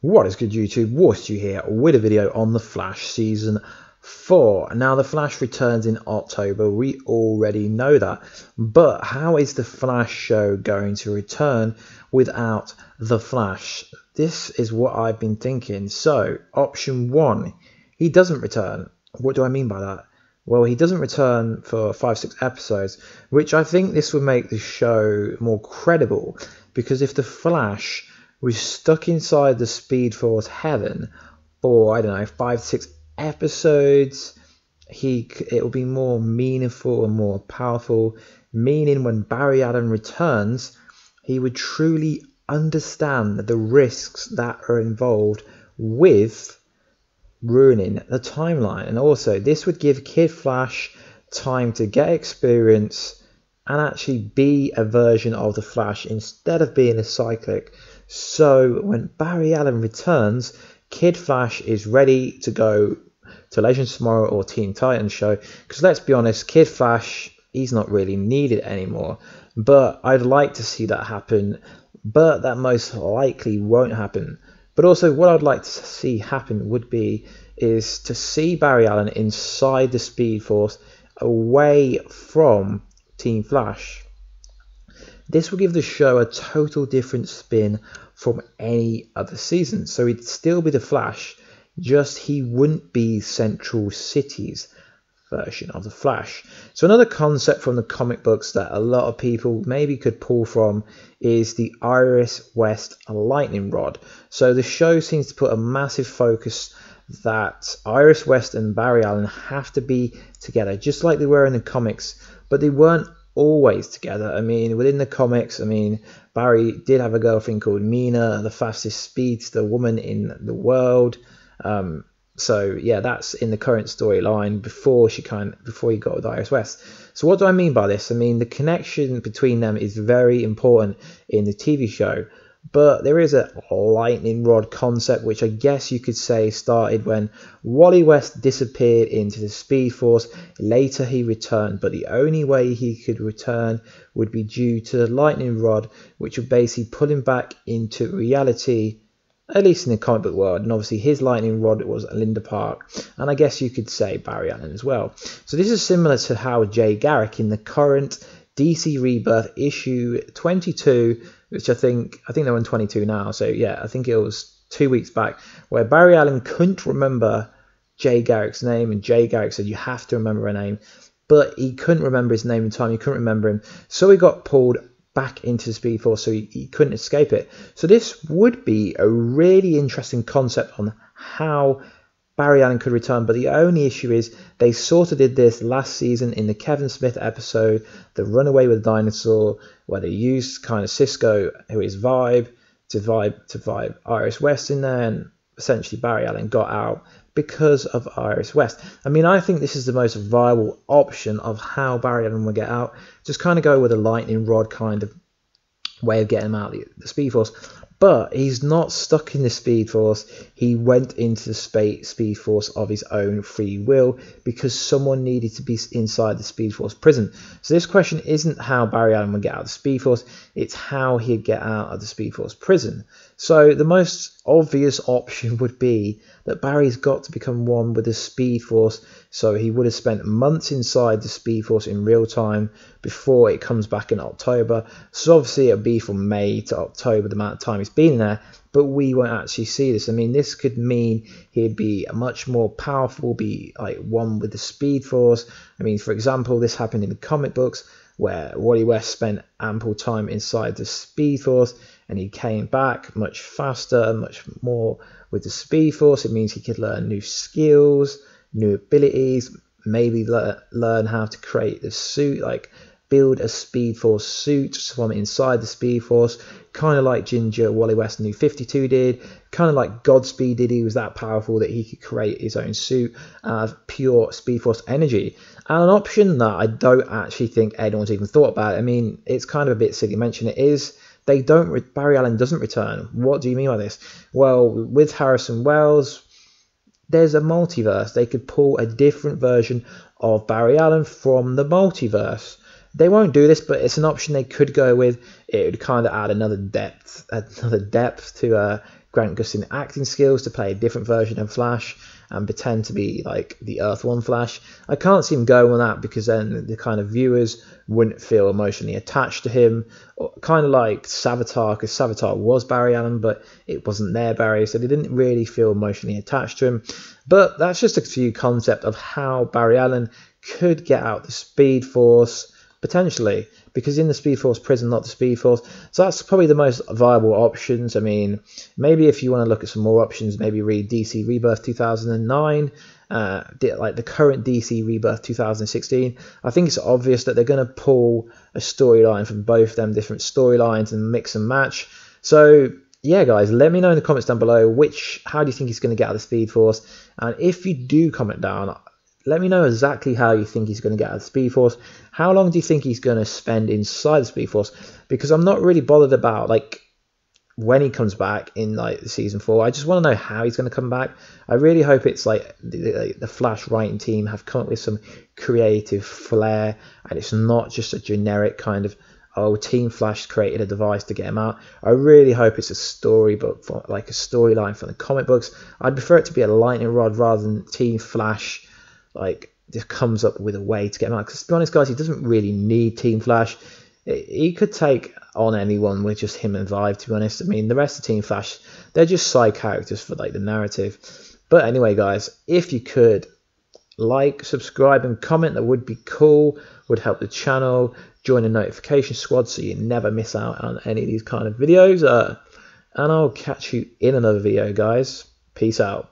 What is good, YouTube? Warstu here with a video on The Flash Season 4. Now, The Flash returns in October. We already know that. But how is The Flash show going to return without The Flash? This is what I've been thinking. So, option 1, he doesn't return. What do I mean by that? Well, he doesn't return for 5-6 episodes, which I think this would make the show more credible. Because if The Flash was stuck inside the Speed Force heaven for, I don't know, 5-6 episodes, it will be more meaningful and more powerful, meaning when Barry Allen returns, he would truly understand the risks that are involved with ruining the timeline. And also, this would give Kid Flash time to get experience and actually be a version of the Flash instead of being a cyclic. So when Barry Allen returns, Kid Flash is ready to go to Legends of Tomorrow or Teen Titans show. Because let's be honest, Kid Flash, he's not really needed anymore. But I'd like to see that happen. But that most likely won't happen. But also what I'd like to see happen is to see Barry Allen inside the Speed Force away from Team Flash. This will give the show a total different spin from any other season. So he'd still be the Flash, just he wouldn't be Central City's version of the Flash. So another concept from the comic books that a lot of people maybe could pull from is the Iris West lightning rod. So the show seems to put a massive focus that Iris West and Barry Allen have to be together, just like they were in the comics, but they weren't always together. I mean, within the comics, Barry did have a girlfriend called Mina, the fastest speedster woman in the world. So yeah, that's in the current storyline before he got with Iris West. So what do I mean by this? The connection between them is very important in the TV show. But there is a lightning rod concept, which I guess you could say started when Wally West disappeared into the Speed Force. Later he returned, but the only way he could return would be due to the lightning rod, which would basically pull him back into reality, at least in the comic book world. And obviously his lightning rod was Linda Park, and I guess you could say Barry Allen as well. So this is similar to how Jay Garrick in the current DC Rebirth issue 22, which I think they're on 22 now, so yeah, I think it was 2 weeks back, where Barry Allen couldn't remember Jay Garrick's name, and Jay Garrick said you have to remember a name, but he couldn't remember his name in time, he couldn't remember him, so he got pulled back into the Speed Force, so he couldn't escape it. So this would be a really interesting concept on how Barry Allen could return, but the only issue is they sort of did this last season in the Kevin Smith episode, The Runaway with the Dinosaur, where they used kind of Cisco, who is Vibe, to vibe Iris West in there, and essentially Barry Allen got out because of Iris West. I think this is the most viable option of how Barry Allen will get out. Just kind of go with a lightning rod kind of way of getting him out of the Speed Force. But he's not stuck in the Speed Force. He went into the Speed Force of his own free will because someone needed to be inside the Speed Force prison. So this question isn't how Barry Allen would get out of the Speed Force, it's how he'd get out of the Speed Force prison. So the most obvious option would be that Barry's got to become one with the Speed Force, so he would have spent months inside the Speed Force in real time before it comes back in October. So obviously it'll be from May to October, the amount of time he's been in there, but we won't actually see this. This could mean he'd be much more powerful, be like one with the Speed Force. For example, this happened in the comic books where Wally West spent ample time inside the Speed Force and he came back much faster and much more with the Speed Force. It means he could learn new skills, new abilities, maybe learn how to create the suit, like build a Speed Force suit from inside the Speed Force, kind of like Ginger Wally West New 52 did, kind of like Godspeed did. He was that powerful that he could create his own suit out of pure Speed Force energy. And an option that I don't actually think anyone's even thought about, it's kind of a bit silly to mention it, is Barry Allen doesn't return. What do you mean by this? Well, with Harrison Wells, there's a multiverse. They could pull a different version of Barry Allen from the multiverse. They won't do this, but it's an option they could go with. It would kind of add another depth to Grant Gustin acting skills to play a different version of Flash and pretend to be like the Earth 1 Flash. I can't see him going on that, because then the kind of viewers wouldn't feel emotionally attached to him, kind of like Savitar, because Savitar was Barry Allen, but it wasn't their Barry, so they didn't really feel emotionally attached to him. But that's just a few concepts of how Barry Allen could get out the Speed Force, potentially, because in the Speed Force prison, not the Speed Force. So that's probably the most viable options. I mean, maybe if you want to look at some more options, maybe read DC Rebirth 2009, like the current DC Rebirth 2016. I think it's obvious that they're going to pull a storyline from both them different storylines and mix and match. So yeah, guys, let me know in the comments down below how do you think he's going to get out of the Speed Force, and if you do comment down, let me know exactly how you think he's going to get out of the Speed Force. How long do you think he's going to spend inside the Speed Force? Because I'm not really bothered about like when he comes back in like season 4. I just want to know how he's going to come back. I really hope it's like the Flash writing team have come up with some creative flair, and it's not just a generic kind of, oh, Team Flash created a device to get him out. I really hope it's a storybook, like a storyline from the comic books. I'd prefer it to be a lightning rod rather than Team Flash like just comes up with a way to get him out. Because to be honest, guys, he doesn't really need Team Flash. He could take on anyone with just him and Vibe, to be honest. I mean, the rest of Team Flash, they're just side characters for like the narrative. But anyway, guys, if you could like, subscribe and comment, that would be cool, would help the channel. Join the notification squad so you never miss out on any of these kind of videos. And I'll catch you in another video, guys. Peace out.